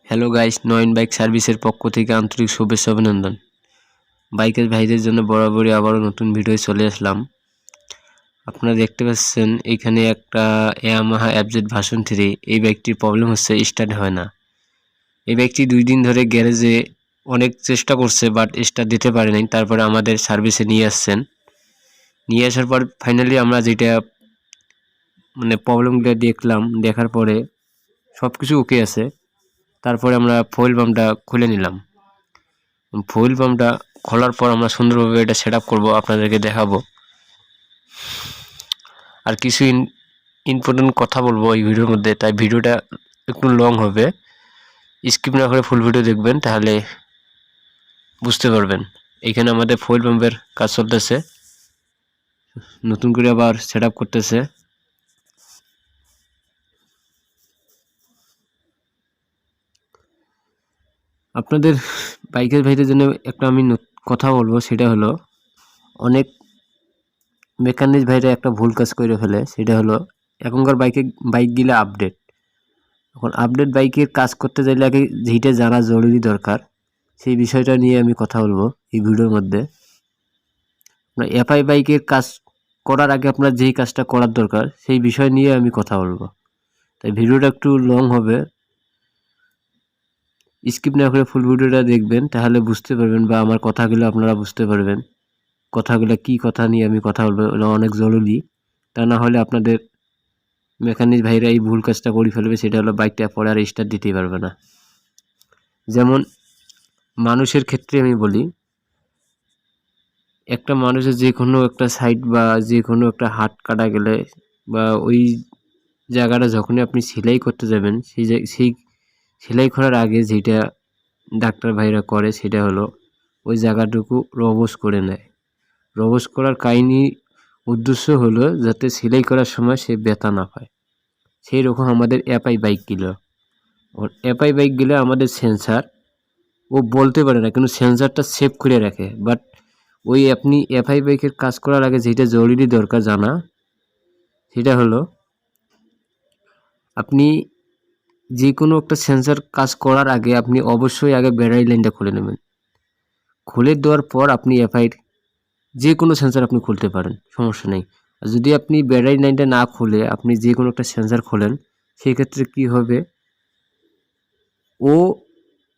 Hello guys, নয়ন bike সার্ভিসের পক্ষ থেকে আন্তরিক শুভেচ্ছা অভিনন্দন। বাইকের ভাইদের জন্য বরাবরই আবারও নতুন ভিডিও চলে আসলাম। আপনারা দেখতে পাচ্ছেন এখানে একটা ইয়ামাহা এফজেড ভার্সন 3। এই বাইকটির প্রবলেম হচ্ছে স্টার্ট হয় না। এই বাইকটি 2 দিন ধরে গ্যারেজে অনেক চেষ্টা করছে, বাট স্টার্ট দিতে পারে নাই। তারপরে আমাদের সার্ভিসে নিয়ে আসছেন। নিয়ে আসার পর ফাইনালি আমরা যেটা প্রবলেমটা দেখলাম, দেখার পরে সব কিছু ওকে আছে। তারপরে আমরা ফুয়েল পাম্পটা খুলে নিলাম। ফুয়েল পাম্পটা খোলার পর আমরা সুন্দরভাবে এটা সেট আপ করবো, আপনাদেরকে দেখাবো। আর কিছু ইম্পর্টেন্ট কথা বলবো এই ভিডিওর মধ্যে, তাই ভিডিওটা একটু লং হবে। স্কিপ না করে ফুল ভিডিও দেখবেন, তাহলে বুঝতে পারবেন। এখানে আমাদের ফুয়েল পাম্পের কাজ চলতেছে, নতুন করে আবার সেট আপ করতেছে। আপনাদের বাইকের ভাইদের জন্য একটা আমি কথা বলবো, সেটা হলো অনেক মেকানিক ভাইরা একটা ভুল কাজ করে ফেলে। সেটা হলো এখনকার বাইকগুলো আপডেট। এখন আপডেট বাইকের কাজ করতে চাইলে আগে যেটা জানা জরুরি দরকার, সেই বিষয়টা নিয়ে আমি কথা বলবো এই ভিডিওর মধ্যে। এফআই বাইকের কাজ করার আগে আপনার যেই কাজটা করার দরকার সেই বিষয় নিয়ে আমি কথা বলবো, তাই ভিডিওটা একটু লং হবে। স্কিপ না করে ফুল ভিডিওটা দেখবেন, তাহলে বুঝতে পারবেন, বা আমার কথাগুলো আপনারা বুঝতে পারবেন কথাগুলো কি কথা নিয়ে আমি কথা বলবো। এটা অনেক জরুরি, তা না হলে আপনাদের মেকানিক ভাইরা এই ভুল কাজটা করে ফেলবে। সেটা হলো বাইকটা পরে আর স্টার্ট দিতেই পারবে না। যেমন মানুষের ক্ষেত্রে আমি বলি, একটা মানুষের যে কোনো একটা সাইড বা যে কোনো একটা হাত কাটা গেলে, বা ওই জায়গাটা যখনই আপনি সেলাই করতে যাবেন, সেই সেলাই করার আগে যেটা ডাক্তার ভাইরা করে, সেটা হলো ওই জায়গাটুকু রবস করে নেয়। রবস করার কাহিনী উদ্দেশ্য হলো যাতে সেলাই করার সময় সে ব্যথা না পায়। সেই রকম আমাদের এফআই বাইকগুলো আমাদের সেন্সার ও বলতে পারে না, কিন্তু সেন্সারটা সেভ করে রাখে। বাট ওই আপনি এফআই বাইকের কাজ করার আগে যেটা জরুরি দরকার জানা, সেটা হলো আপনি যে কোনো একটা সেন্সার কাজ করার আগে আপনি অবশ্যই আগে ব্যাটারি লাইনটা খুলে নেবেন। খুলে দেওয়ার পর আপনি এফআইয়ের যে কোনো সেন্সার আপনি খুলতে পারেন, সমস্যা নেই। আর যদি আপনি ব্যাটারি লাইনটা না খুলে আপনি যে কোনো একটা সেন্সার খোলেন, সেক্ষেত্রে কি হবে, ও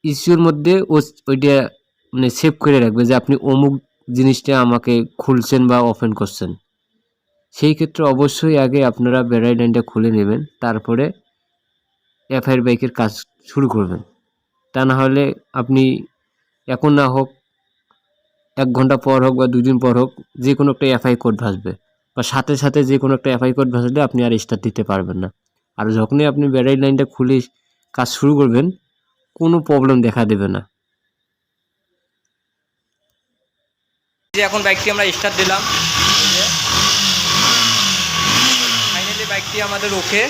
ইস্যুর মধ্যে ওইটা সেভ করে রাখবে যে আপনি অমুক জিনিসটা আমাকে খুলছেন বা ওপেন করছেন। সেই ক্ষেত্রে অবশ্যই আগে আপনারা ব্যাটারি লাইনটা খুলে নেবেন, তারপরে এফআইআর বাইকের কাজ শুরু করবেন। তা না হলে আপনি এখন না হোক 1 ঘন্টা পর হোক বা 2 দিন পর হোক, যে কোনো একটা এফআই কোড ভাসবে, বা সাথে সাথে যে কোনো একটা এফআই কোড ভাসলে আপনি আর স্টার্ট দিতে পারবেন না। আর যখনই আপনি ব্যাটারি লাইনটা খুলে কাজ শুরু করবেন, কোনো প্রবলেম দেখা দেবে না। যে এখন বাইকটি আমরা স্টার্ট দিলাম, ফাইনালি বাইকটি আমাদের ওকে।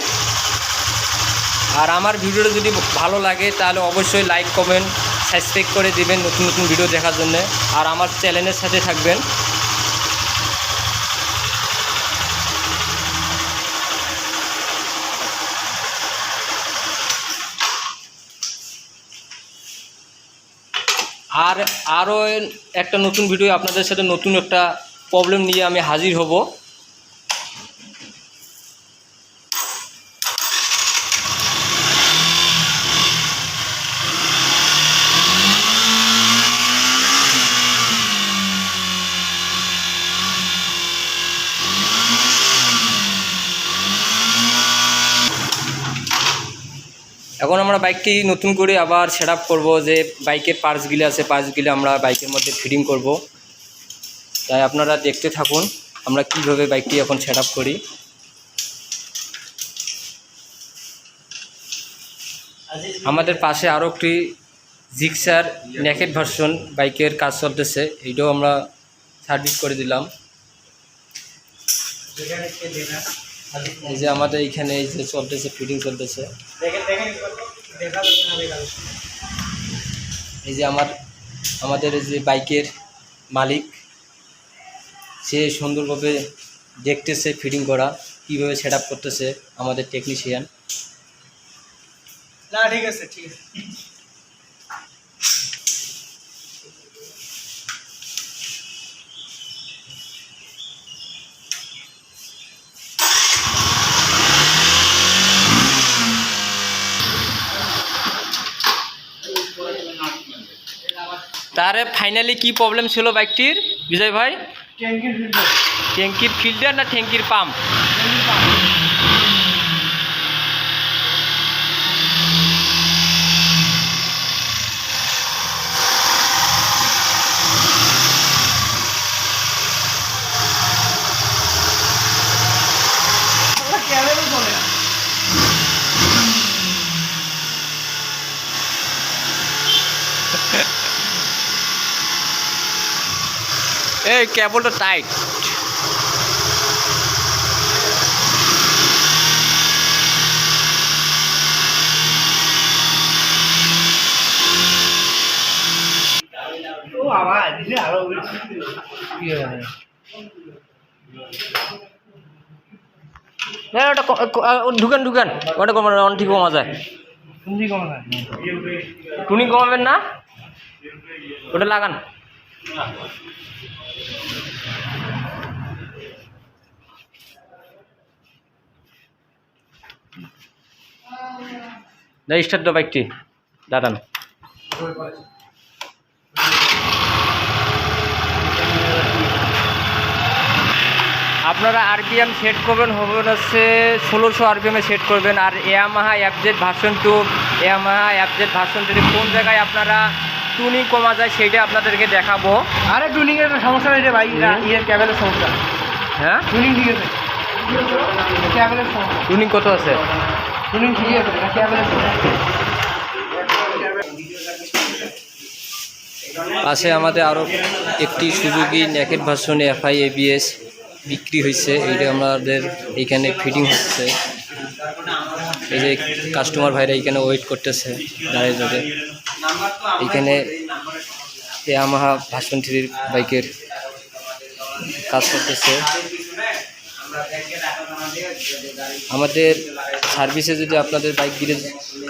আর আমার ভিডিওটা যদি ভালো লাগে তাহলে অবশ্যই লাইক কমেন্ট সাবস্ক্রাইব করে দিবেন নতুন নতুন ভিডিও দেখার জন্য, আর আমার চ্যানেলের সাথে থাকবেন। আর আরও একটা নতুন ভিডিও আপনাদের সাথে নতুন একটা প্রবলেম নিয়ে আমি হাজির হব। এখন আমরা বাইকটি নতুন করে আবার সেট আপ করবো। যে বাইকের পার্টসগুলো আছে, পার্টসগুলো আমরা বাইকের মধ্যে ফিটিং করব। তাই আপনারা দেখতে থাকুন আমরা কীভাবে বাইকটি এখন সেট আপ করি। আমাদের পাশে আরও একটি জিক্সার নেকেড ভার্সন বাইকের কাজ চলতেছে, এইটাও আমরা সার্ভিস করে দিলাম। এই যে আমাদের এইখানে এই যে চলতেছে, ফিটিং চলতেছে। এই যে আমাদের যে বাইকের মালিক, সে সুন্দরভাবে দেখতেছে ফিটিং করা কীভাবে সেট আপ করতেছে আমাদের টেকনিশিয়ান। না ঠিক আছে, ঠিক আছে। তারে ফাইনালি কি প্রবলেম ছিল বাইকটির বিজয় ভাই? ট্যাঙ্কির ফিল্টার না ট্যাঙ্কির পাম্প? এই কেবলটা টাইট। না ওটা ঢুকান ওটা অন ঠিক কমা যায়। টুনি কমাবেন না, ওটা লাগান। না স্টার্ট দাও বাইকটি, দাঁড়ান। আপনারা আরপিএম সেট করবেন হবে হচ্ছে 1600 আরপিএমে সেট করবেন। আর Yamaha FZ version 2, Yamaha FZ version 3 কোন জায়গায় আপনারা টুনিং কমা যায় সেইটা আপনাদেরকে দেখাবো। আরে টুনিংয়ের একটা সমস্যা নেই রে ভাই, ইয়ের ক্যাবেলের সমস্যা। হ্যাঁ টুনিং ঠিক আছে, ক্যাবেলের সমস্যা। টুনিং কত আছে? টুনিং ঠিক আছে, ক্যাবেলের সমস্যা। পাশে আমাদের আরও একটি সুজুকি নেকেড ভার্সনে এফআই এবিএস বিক্রি হয়েছে, এইটা আমাদের এইখানে ফিটিং হচ্ছে। এই যে কাস্টমার ভাইরা এইখানে ওয়েট করতেছে দাঁড়িয়ে ধরে। এইখানে ইয়ামাহা ভার্সন 3 বাইকের কাজ করতেছে। আমাদের সার্ভিসে যদি আপনাদের বাইক দিয়ে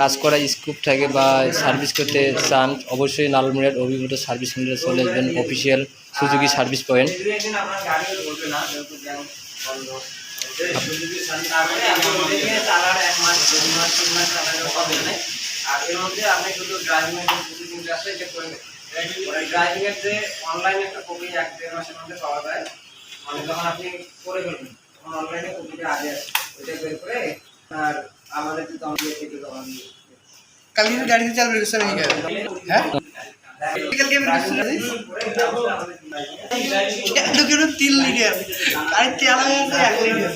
কাজ করা স্কোপ থাকে বা সার্ভিস করতে চান, অবশ্যই লালমনিরহাট অভিজ্ঞতা সার্ভিস সেন্টারে চলে আসবেন, অফিসিয়াল সুজুকি সার্ভিস পয়েন্ট। ড্রাইভিংয়ের যে অনলাইনে একটা কপি 1-1.5 মাসের মধ্যে পাওয়া যায়, মানে যখন আপনি করে ফেলবেন তখন অনলাইনে কপিটা আগে আসে, ওইটা বের করে আর আমাদের যে জমা দিয়ে সেটা জমা দিয়ে কালকে গাড়িতে চালু রেখেছে নাকি? হ্যাঁ কালকে আমি এটা কেন 3 লিটার আর তেল আছে 1 লিটার।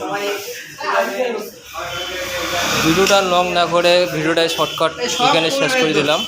ভিডিওটা লং না করে ভিডিওটা শর্টকাট এখানে শেষ করে দিলাম।